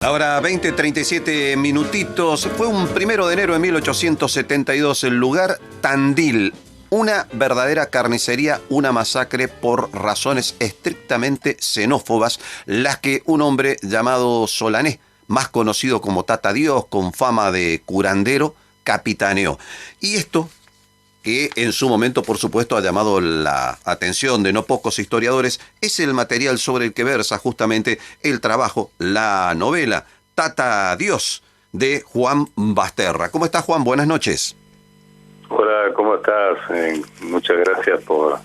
Ahora 20:37 minutitos. Fue un 1 de enero de 1872. El lugar Tandil. Una verdadera carnicería, una masacre por razones estrictamente xenófobas, las que un hombre llamado Solané, más conocido como Tata Dios, con fama de curandero, capitaneó. Y esto, que en su momento, por supuesto, ha llamado la atención de no pocos historiadores, es el material sobre el que versa justamente el trabajo, la novela Tata Dios, de Juan Basterra. ¿Cómo estás, Juan? Buenas noches. Hola, ¿cómo estás? Muchas gracias por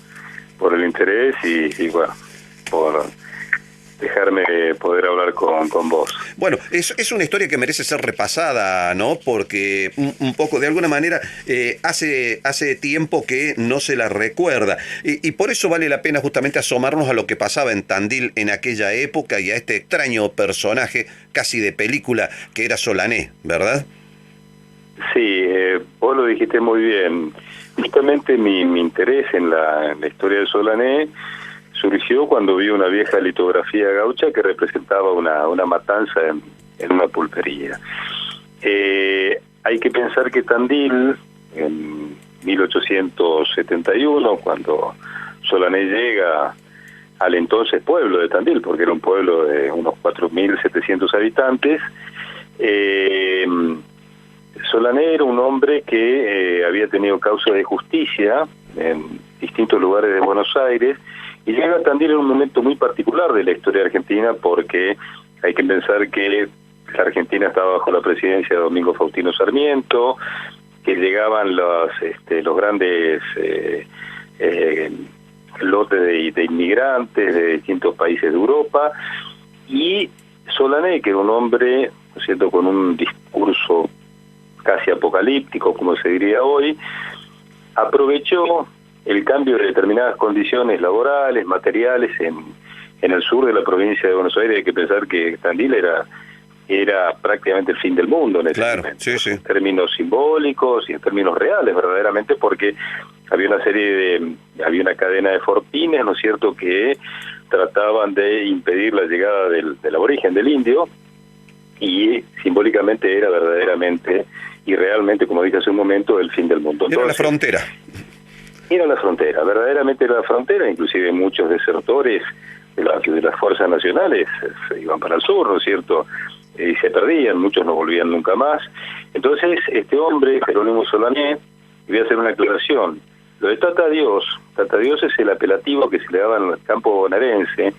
el interés y bueno, por dejarme poder hablar con vos. Bueno, es una historia que merece ser repasada, ¿no? Porque un poco, de alguna manera, hace tiempo que no se la recuerda. Y por eso vale la pena justamente asomarnos a lo que pasaba en Tandil en aquella época y a este extraño personaje casi de película que era Solané, ¿verdad? Sí, vos lo dijiste muy bien. Justamente mi interés en la historia de Solané surgió cuando vi una vieja litografía gaucha que representaba una matanza en una pulpería. Hay que pensar que Tandil, en 1871, cuando Solané llega al entonces pueblo de Tandil, porque era un pueblo de unos 4.700 habitantes, Solané era un hombre que había tenido causa de justicia en distintos lugares de Buenos Aires y llega a Tandil en un momento muy particular de la historia argentina, porque hay que pensar que la Argentina estaba bajo la presidencia de Domingo Faustino Sarmiento, que llegaban los grandes lotes de inmigrantes de distintos países de Europa, y Solané, que era un hombre, ¿no es cierto?, con un discurso casi apocalíptico, como se diría hoy, aprovechó el cambio de determinadas condiciones laborales, materiales en el sur de la provincia de Buenos Aires. Hay que pensar que Tandil era prácticamente el fin del mundo en ese momento, sí. En términos simbólicos y en términos reales, verdaderamente, porque había había una cadena de fortines, ¿no es cierto?, que trataban de impedir la llegada del aborigen, del indio, y simbólicamente era verdaderamente y realmente, como dije hace un momento, el fin del mundo. Entonces, era la frontera. Era la frontera, verdaderamente era la frontera. Inclusive muchos desertores de las fuerzas nacionales se iban para el sur, ¿no es cierto?, y se perdían, muchos no volvían nunca más. Entonces, este hombre, Jerónimo Solané, voy a hacer una aclaración. Lo de Tata Dios es el apelativo que se le daba en el campo bonaerense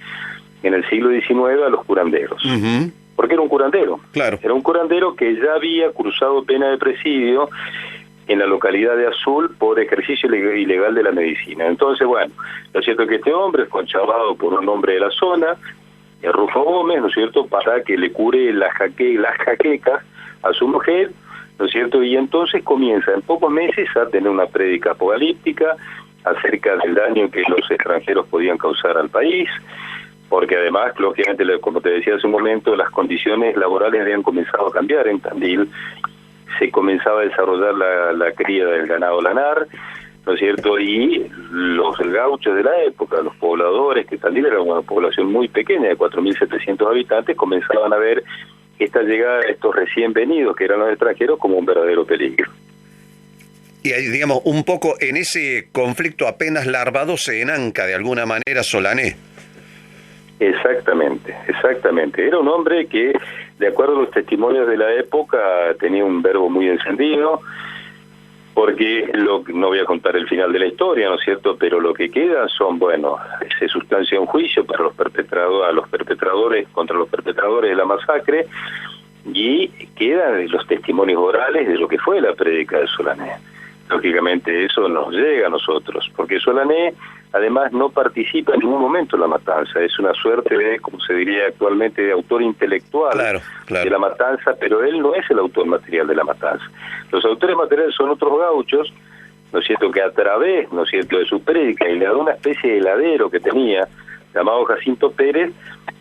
en el siglo XIX a los curanderos. Uh-huh. Porque era un curandero. Claro. Era un curandero que ya había cruzado pena de presidio en la localidad de Azul por ejercicio ilegal de la medicina. Entonces, bueno, lo cierto es que este hombre fue conchavado por un hombre de la zona, Rufo Gómez, ¿no es cierto?, para que le cure las jaquecas a su mujer, ¿no es cierto?, y entonces comienza en pocos meses a tener una prédica apocalíptica acerca del daño que los extranjeros podían causar al país, porque además, lógicamente, como te decía hace un momento, las condiciones laborales habían comenzado a cambiar en Tandil. Se comenzaba a desarrollar la cría del ganado lanar, ¿no es cierto?, y los gauchos de la época, los pobladores, que Tandil era una población muy pequeña, de 4.700 habitantes, comenzaban a ver esta llegada de estos recién venidos, que eran los extranjeros, como un verdadero peligro. Y digamos, un poco en ese conflicto apenas larvado se enanca de alguna manera Solané. Exactamente. Era un hombre que, de acuerdo a los testimonios de la época, tenía un verbo muy encendido, porque no voy a contar el final de la historia, ¿no es cierto?, pero lo que queda son, bueno, se sustancia un juicio para contra los perpetradores de la masacre, y quedan los testimonios orales de lo que fue la prédica de Solané. Lógicamente eso nos llega a nosotros, porque Solané además no participa en ningún momento en la matanza, es una suerte de, como se diría actualmente, de autor intelectual de la matanza, pero él no es el autor material de la matanza. Los autores materiales son otros gauchos, ¿no es cierto?, que a través, ¿no es cierto?, de su prédica y de una especie de heladero que tenía, llamado Jacinto Pérez,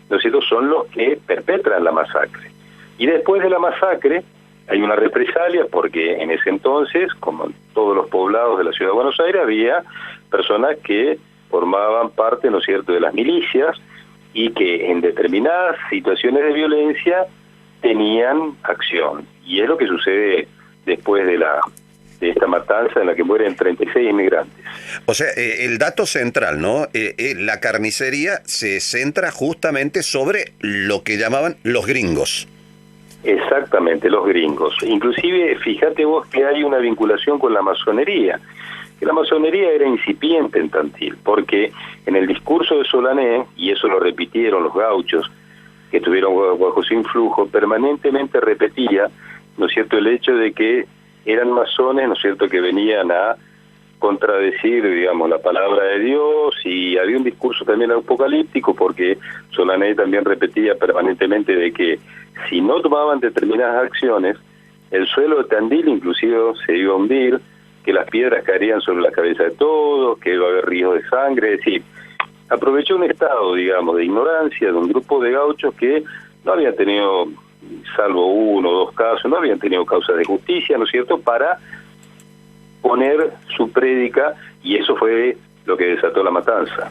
¿no es cierto?, son los que perpetran la masacre. Y después de la masacre hay una represalia, porque en ese entonces, como en todos los poblados de la ciudad de Buenos Aires, había personas que formaban parte, ¿no es cierto?, de las milicias, y que en determinadas situaciones de violencia tenían acción. Y es lo que sucede después de esta matanza en la que mueren 36 inmigrantes. O sea, el dato central, ¿no? La carnicería se centra justamente sobre lo que llamaban los gringos. Exactamente, los gringos. Inclusive, fíjate vos que hay una vinculación con la masonería, que la masonería era incipiente en Tandil, porque en el discurso de Solané, y eso lo repitieron los gauchos, que estuvieron bajo su influjo, permanentemente repetía, ¿no es cierto?, el hecho de que eran masones, ¿no es cierto?, que venían a contradecir, digamos, la palabra de Dios, y había un discurso también apocalíptico, porque Solané también repetía permanentemente de que si no tomaban determinadas acciones, el suelo de Tandil inclusive se iba a hundir, que las piedras caerían sobre la cabeza de todos, que iba a haber ríos de sangre, es decir, aprovechó un estado, digamos, de ignorancia de un grupo de gauchos que no habían tenido, salvo uno o dos casos, no habían tenido causas de justicia, ¿no es cierto?, para poner su prédica, y eso fue lo que desató la matanza.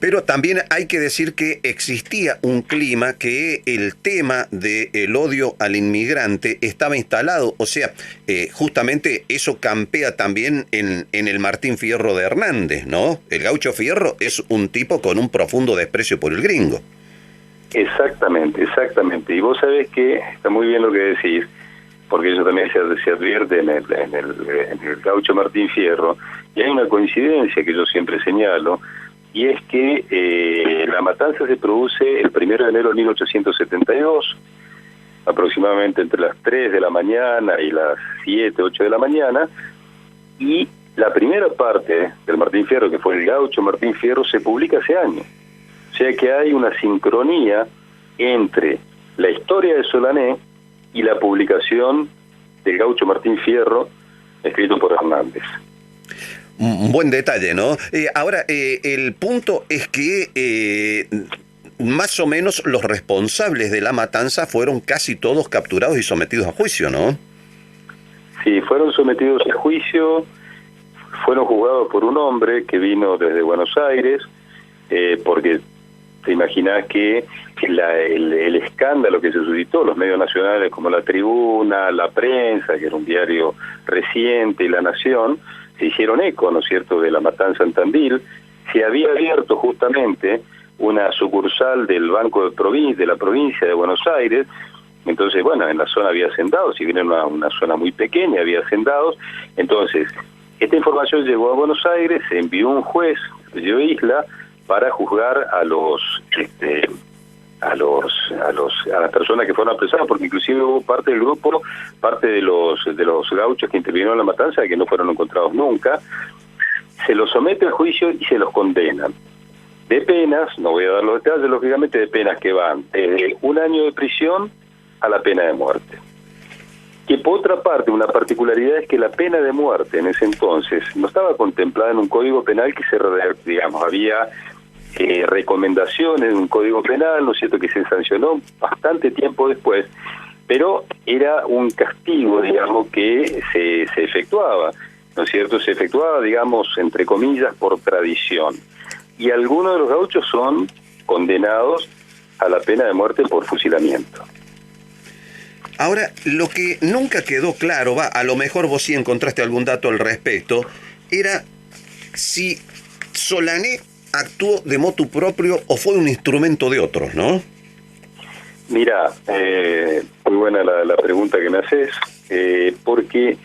Pero también hay que decir que existía un clima que el tema del odio al inmigrante estaba instalado, o sea, justamente eso campea también en el Martín Fierro de Hernández, ¿no? El gaucho Fierro es un tipo con un profundo desprecio por el gringo. Exactamente, exactamente. Y vos sabés que está muy bien lo que decís, porque eso también se advierte en el gaucho Martín Fierro, y hay una coincidencia que yo siempre señalo, y es que la matanza se produce el 1 de enero de 1872, aproximadamente entre las 3 de la mañana y las 7, 8 de la mañana, y la primera parte del Martín Fierro, que fue el gaucho Martín Fierro, se publica hace años. O sea que hay una sincronía entre la historia de Solané y la publicación del gaucho Martín Fierro, escrito por Hernández. Un buen detalle, ¿no? Ahora, el punto es que más o menos los responsables de la matanza fueron casi todos capturados y sometidos a juicio, ¿no? Sí, fueron sometidos a juicio, fueron juzgados por un hombre que vino desde Buenos Aires, porque te imaginás que el escándalo que se suscitó, los medios nacionales como La Tribuna, La Prensa, que era un diario reciente, y La Nación, se hicieron eco, ¿no es cierto?, de la matanza en Tandil. Se había abierto justamente una sucursal del Banco de la provincia de Buenos Aires. Entonces, bueno, en la zona había hacendados, si bien era una zona muy pequeña, había hacendados. Entonces, esta información llegó a Buenos Aires, se envió un juez, de Isla, para juzgar a las personas que fueron apresadas, porque inclusive hubo parte del grupo, parte de los gauchos que intervinieron en la matanza, que no fueron encontrados nunca. Se los somete al juicio y se los condenan. De penas, no voy a dar los detalles, lógicamente, de penas que van desde 1 año de prisión a la pena de muerte. Que por otra parte, una particularidad es que la pena de muerte en ese entonces no estaba contemplada en un código penal que había recomendaciones de un código penal, ¿no es cierto?, que se sancionó bastante tiempo después, pero era un castigo, digamos, que se efectuaba, ¿no es cierto?, se efectuaba, digamos, entre comillas, por tradición. Y algunos de los gauchos son condenados a la pena de muerte por fusilamiento. Ahora, lo que nunca quedó claro, a lo mejor vos sí encontraste algún dato al respecto, era si Solané actuó de motu propio o fue un instrumento de otros, ¿no? Mira, muy buena la pregunta que me haces, porque,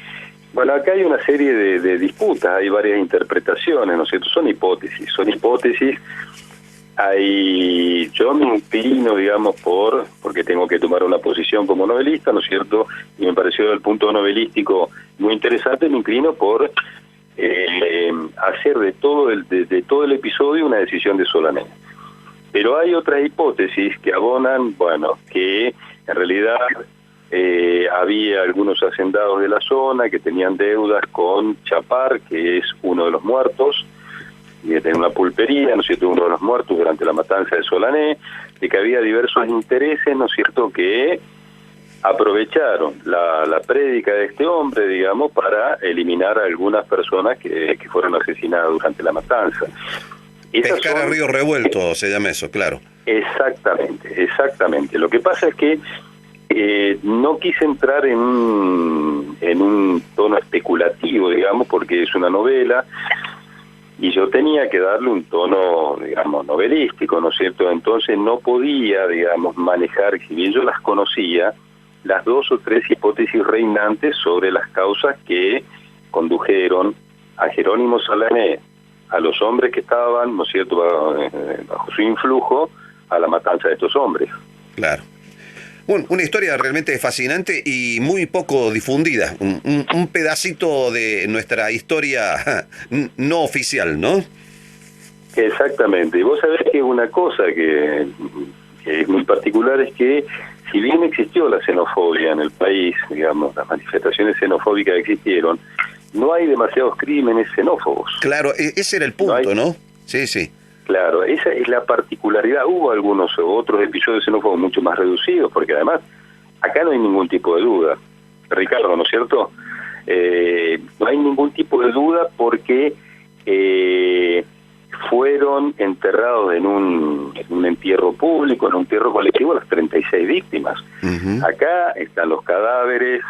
bueno, acá hay una serie de disputas, hay varias interpretaciones, ¿no es cierto? Son hipótesis. Yo me inclino, digamos, porque tengo que tomar una posición como novelista, ¿no es cierto? Y me pareció el punto novelístico muy interesante, me inclino por hacer de todo el episodio una decisión de Solané. Pero hay otras hipótesis que abonan, bueno, que en realidad había algunos hacendados de la zona que tenían deudas con Chapar, que es uno de los muertos, y que tenía una pulpería, ¿no es cierto?, uno de los muertos durante la matanza de Solané, de que había diversos intereses, ¿no es cierto?, que aprovecharon la prédica de este hombre, digamos, para eliminar a algunas personas que fueron asesinadas durante la matanza. Pescar a río revuelto se llama eso, claro. Exactamente. Lo que pasa es que No quise entrar en un tono especulativo, digamos, porque es una novela y yo tenía que darle un tono, digamos, novelístico, ¿no es cierto? Entonces no podía, digamos, manejar, si bien yo las conocía, las 2 o 3 hipótesis reinantes sobre las causas que condujeron a Jerónimo Salamé, a los hombres que estaban, ¿no es cierto?, bajo su influjo, a la matanza de estos hombres. Claro. Una historia realmente fascinante y muy poco difundida. Un pedacito de nuestra historia no oficial, ¿no? Exactamente. Y vos sabés que una cosa que es muy particular es que, si bien existió la xenofobia en el país, digamos, las manifestaciones xenofóbicas existieron, no hay demasiados crímenes xenófobos. Claro, ese era el punto, ¿no? Sí, sí. Claro, esa es la particularidad. Hubo algunos otros episodios xenófobos mucho más reducidos, porque además acá no hay ningún tipo de duda. Ricardo, ¿no es cierto? No hay ningún tipo de duda porque fueron enterrados en un entierro público, en un entierro colectivo, las 36 víctimas. Acá están los cadáveres,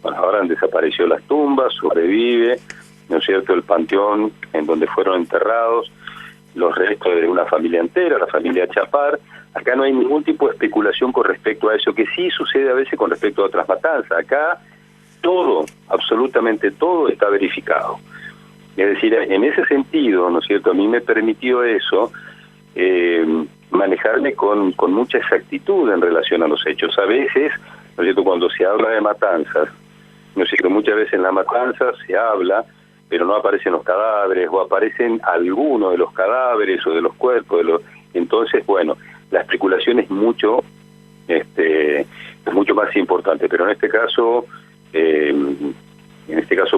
bueno, ahora han desaparecido las tumbas, sobrevive, ¿no es cierto?, el panteón en donde fueron enterrados los restos de una familia entera, la familia Chapar. Acá no hay ningún tipo de especulación con respecto a eso, que sí sucede a veces con respecto a otras matanzas. Acá todo, absolutamente todo está verificado. Es decir, en ese sentido, ¿no es cierto?, a mí me permitió eso, manejarme con mucha exactitud en relación a los hechos. A veces, ¿no es cierto?, cuando se habla de matanzas, ¿no es cierto?, muchas veces en las matanzas se habla, pero no aparecen los cadáveres, o aparecen algunos de los cadáveres o de los cuerpos. Entonces, bueno, la especulación es mucho más importante, pero en este caso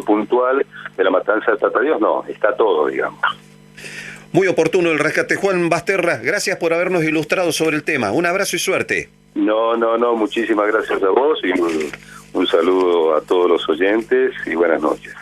puntual de la matanza de Tata Dios, no, está todo, digamos. Muy oportuno el rescate. Juan Basterra, gracias por habernos ilustrado sobre el tema. Un abrazo y suerte. No, muchísimas gracias a vos y un saludo a todos los oyentes y buenas noches.